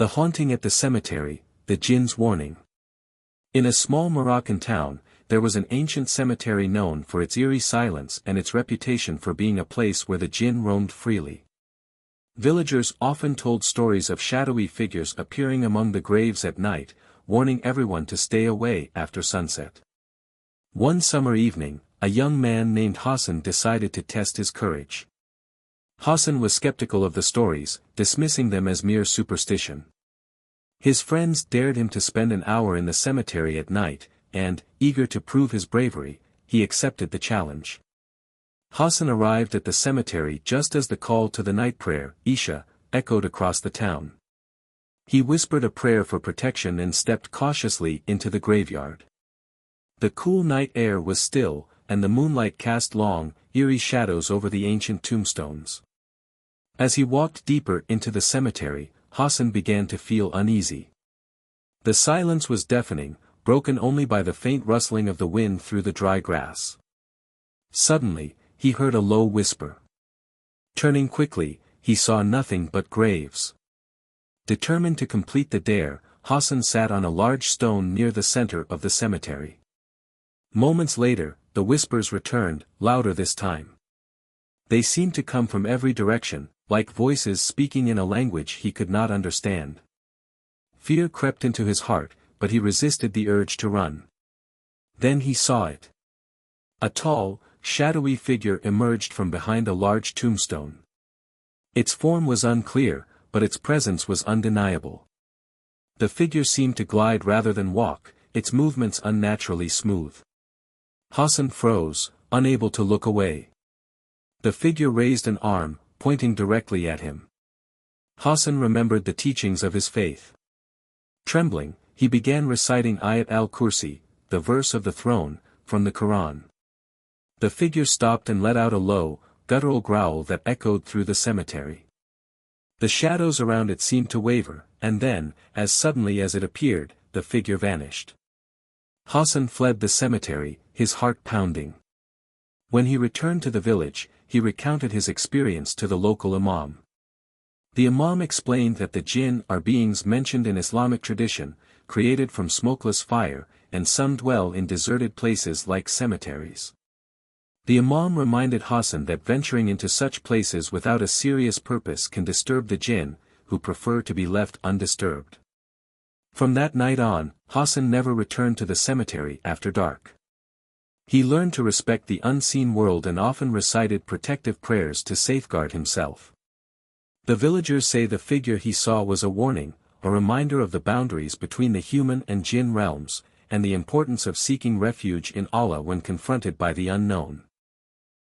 The haunting at the cemetery, the Jinn's warning. In a small Moroccan town, there was an ancient cemetery known for its eerie silence and its reputation for being a place where the Jinn roamed freely. Villagers often told stories of shadowy figures appearing among the graves at night, warning everyone to stay away after sunset. One summer evening, a young man named Hassan decided to test his courage. Hassan was skeptical of the stories, dismissing them as mere superstition. His friends dared him to spend an hour in the cemetery at night, and, eager to prove his bravery, he accepted the challenge. Hassan arrived at the cemetery just as the call to the night prayer, Isha, echoed across the town. He whispered a prayer for protection and stepped cautiously into the graveyard. The cool night air was still, and the moonlight cast long, eerie shadows over the ancient tombstones. As he walked deeper into the cemetery, Hassan began to feel uneasy. The silence was deafening, broken only by the faint rustling of the wind through the dry grass. Suddenly, he heard a low whisper. Turning quickly, he saw nothing but graves. Determined to complete the dare, Hassan sat on a large stone near the center of the cemetery. Moments later, the whispers returned, louder this time. They seemed to come from every direction, like voices speaking in a language he could not understand. Fear crept into his heart, but he resisted the urge to run. Then he saw it. A tall, shadowy figure emerged from behind a large tombstone. Its form was unclear, but its presence was undeniable. The figure seemed to glide rather than walk, its movements unnaturally smooth. Hassan froze, unable to look away. The figure raised an arm, pointing directly at him. Hassan remembered the teachings of his faith. Trembling, he began reciting Ayat al-Kursi, the verse of the throne, from the Quran. The figure stopped and let out a low, guttural growl that echoed through the cemetery. The shadows around it seemed to waver, and then, as suddenly as it appeared, the figure vanished. Hassan fled the cemetery, his heart pounding. When he returned to the village, he recounted his experience to the local imam. The imam explained that the Jinn are beings mentioned in Islamic tradition, created from smokeless fire, and some dwell in deserted places like cemeteries. The imam reminded Hassan that venturing into such places without a serious purpose can disturb the Jinn, who prefer to be left undisturbed. From that night on, Hassan never returned to the cemetery after dark. He learned to respect the unseen world and often recited protective prayers to safeguard himself. The villagers say the figure he saw was a warning, a reminder of the boundaries between the human and Jinn realms, and the importance of seeking refuge in Allah when confronted by the unknown.